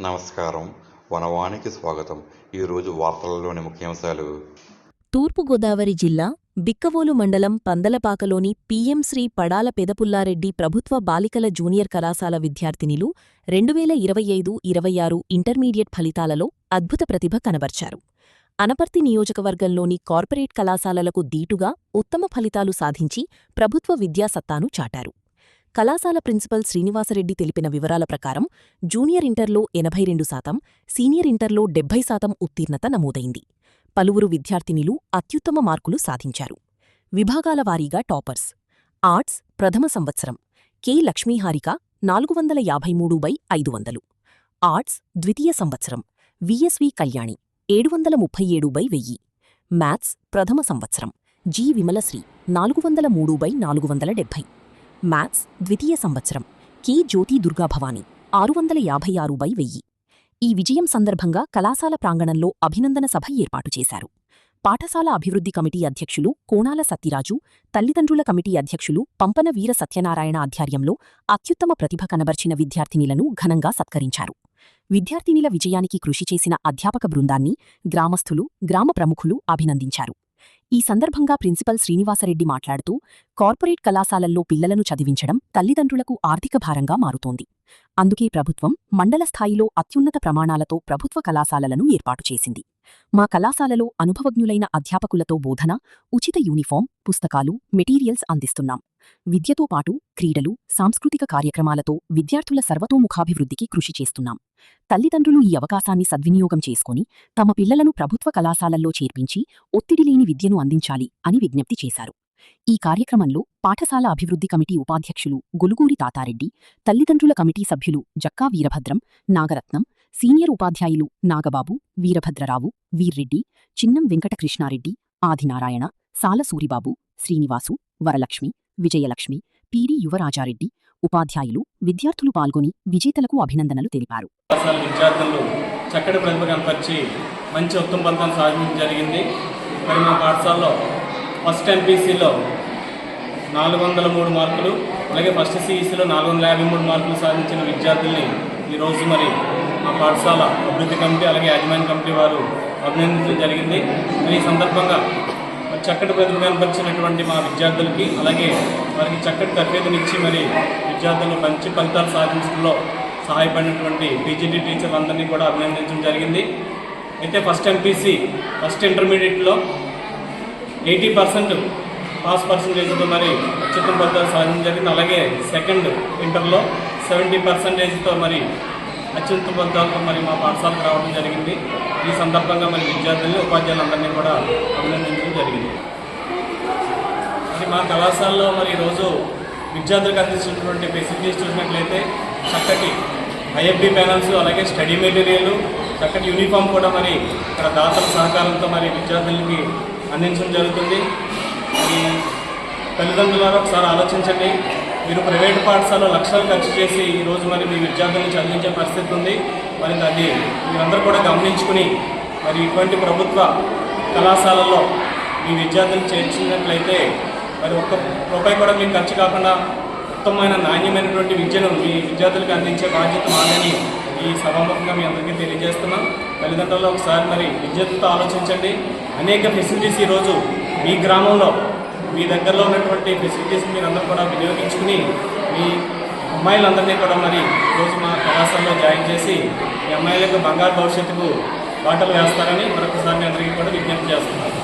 నమస్కారం. వనవానికి స్వాగతం. ఈరోజు వార్తలలోని ముఖ్యాంశాలు. తూర్పుగోదావరి జిల్లా బిక్కవోలు మండలం పందలపాకలోని పీఎం శ్రీ పడాల పెదపుల్లారెడ్డి ప్రభుత్వ బాలికల జూనియర్ కళాశాల విద్యార్థినిలు 2025-26 ఇంటర్మీడియట్ ఫలితాలలో అద్భుత ప్రతిభ కనబర్చారు. అనపర్తి నియోజకవర్గంలోని కార్పొరేట్ కళాశాలలకు దీటుగా ఉత్తమ ఫలితాలు సాధించి ప్రభుత్వ విద్యాసత్తాను చాటారు. కళాశాల ప్రిన్సిపల్ శ్రీనివాసరెడ్డి తెలిపిన వివరాల ప్రకారం జూనియర్ ఇంటర్లో 82%, సీనియర్ ఇంటర్లో 70% ఉత్తీర్ణత నమోదైంది. పలువురు విద్యార్థినిలు అత్యుత్తమ మార్కులు సాధించారు. విభాగాల వారీగా టాపర్స్: ఆర్ట్స్ ప్రథమ సంవత్సరం కె లక్ష్మీహారిక 453/500, ఆర్ట్స్ ద్వితీయ సంవత్సరం విఎస్వి కళ్యాణి 737/1000, మ్యాథ్స్ ప్రథమ సంవత్సరం జి విమలశ్రీ 403/470, మ్యాథ్స్ ద్వితీయ సంవత్సరం కె జ్యోతి దుర్గాభవాని 656/1000. ఈ విజయం సందర్భంగా కళాశాల ప్రాంగణంలో అభినందన సభ ఏర్పాటు చేశారు. పాఠశాల అభివృద్ధి కమిటీ అధ్యక్షులు కోణాల సత్తిరాజు, తల్లిదండ్రుల కమిటీ అధ్యక్షులు పంపన వీర సత్యనారాయణ ఆధ్వర్యంలో అత్యుత్తమ ప్రతిభ కనబర్చిన విద్యార్థినిలను ఘనంగా సత్కరించారు. విద్యార్థినిల విజయానికి కృషి చేసిన అధ్యాపక బృందాన్ని గ్రామస్థులు, గ్రామ ప్రముఖులు అభినందించారు. ఈ సందర్భంగా ప్రిన్సిపల్ శ్రీనివాసరెడ్డి మాట్లాడుతూ, కార్పొరేట్ కళాశాలల్లో పిల్లలను చదివించడం తల్లిదండ్రులకు ఆర్థిక భారంగా మారుతోంది. అందుకే ప్రభుత్వం మండల స్థాయిలో అత్యున్నత ప్రమాణాలతో ప్రభుత్వ కళాశాలలను ఏర్పాటు చేసింది. మా కళాశాలలో అనుభవజ్ఞులైన అధ్యాపకులతో బోధన, ఉచిత యూనిఫాం, పుస్తకాలు, మెటీరియల్స్ అందిస్తున్నాం. విద్యతో పాటు క్రీడలు, సాంస్కృతిక కార్యక్రమాలతో విద్యార్థుల సర్వతోముఖాభివృద్ధికి కృషి చేస్తున్నాం. తల్లిదండ్రులు ఈ అవకాశాన్ని సద్వినియోగం చేసుకుని తమ పిల్లలను ప్రభుత్వ కళాశాలల్లో చేర్పించి ఒత్తిడిలేని విద్యను అందించాలి అని విజ్ఞప్తి చేశారు. ఈ కార్యక్రమంలో పాఠశాల అభివృద్ధి కమిటీ ఉపాధ్యక్షులు గొలుగూరి తాతారెడ్డి, తల్లిదండ్రుల కమిటీ సభ్యులు జక్కా వీరభద్రం, నాగరత్నం, సీనియర్ ఉపాధ్యాయులు నాగబాబు, వీరభద్రరావు, వీర్రెడ్డి, చిన్నం వెంకటకృష్ణారెడ్డి, ఆదినారాయణ, సాల సూరిబాబు, శ్రీనివాసు, వరలక్ష్మి, విజయలక్ష్మి, పీడి యువరాజారెడ్డి, ఉపాధ్యాయులు, విద్యార్థులు పాల్గొని విజేతలకు అభినందనలు తెలిపారు. విద్యార్థులు చక్కటి ప్రతిభ కనపరిచి మంచి ఉత్తమ ఫలితాలు సాధించడం జరిగింది. మరి మా పాఠశాలలో ఫస్ట్ ఎంపీసీలో 403 మార్కులు, అలాగే ఫస్ట్ సిఈసీలో 453 మార్కులు సాధించిన విద్యార్థుల్ని ఈరోజు మరి మా పాఠశాల అభివృద్ధి కమిటీ అలాగే యాజమాన్య కమిటీ వారు అభినందించడం జరిగింది. మరి ఈ సందర్భంగా చక్కటి ప్రతిభ కనపరిచినటువంటి మా విద్యార్థులకి అలాగే వారికి చక్కటి తరబేతినిచ్చి మరి విద్యార్థులు మంచి ఫలితాలు సాధించడంలో సహాయపడినటువంటి పీజీటీ టీచర్లందరినీ కూడా అభినందించడం జరిగింది. అయితే ఫస్ట్ ఎంపీసీ ఫస్ట్ ఇంటర్మీడియట్లో 80% పాస్ పర్సంటేజ్తో మరి అత్యుత్తమ ఫలితాలు సాధించడం జరిగింది. అలాగే సెకండ్ ఇంటర్లో 70%తో మరి అత్యుత్తమ ఫలితాలతో మరి మా పాఠశాలకు రావడం జరిగింది. ఈ సందర్భంగా మరి విద్యార్థుల్ని, ఉపాధ్యాయులందరినీ కూడా అభినందించడం జరిగింది. మరి మా కళాశాలలో మరి ఈరోజు విద్యార్థులకు అందిస్తున్నటువంటి ఫెసిలిటీస్ చూసినట్లయితే చక్కటి ఐఎఫ్బి ప్యానల్స్, అలాగే స్టడీ మెటీరియల్, చక్కటి యూనిఫామ్ కూడా మరి ఇక్కడ దాతల సహకారంతో మరి విద్యార్థులకి అందించడం జరుగుతుంది. మరి తల్లిదండ్రులారా ఒకసారి ఆలోచించండి. మీరు ప్రైవేటు పాఠశాలలో లక్షలు ఖర్చు చేసి ఈరోజు మరి మీ విద్యార్థులను చదివించే పరిస్థితి ఉంది. మరి అది మీరందరూ కూడా గమనించుకుని మరి ఇటువంటి ప్రభుత్వ కళాశాలల్లో మీ విద్యార్థులను చేర్చినట్లయితే మరి ఒక్క రూపాయి కూడా మీకు ఖర్చు కాకుండా ఉత్తమమైన నాణ్యమైనటువంటి విద్యను మీ విద్యార్థులకు అందించే బాధ్యత మాదని ఈ సభాముఖంగా మీ అందరికీ తెలియజేస్తున్నాం. తల్లిదండ్రులు ఒకసారి మరి విద్యార్థులతో ఆలోచించండి. అనేక ఫెసిలిటీస్ ఈరోజు మీ గ్రామంలో మీ దగ్గరలో ఉన్నటువంటి ఫెసిలిటీస్ మీరందరూ కూడా వినియోగించుకుని మీ అమ్మాయిలందరినీ కూడా మరి ఈరోజు మా కళాశాలలో జాయిన్ చేసి మీ అమ్మాయిలకు బంగారు భవిష్యత్తుకు బాటలు వేస్తారని మరొకసారి మీ అందరికీ కూడా విజ్ఞప్తి చేస్తున్నాను.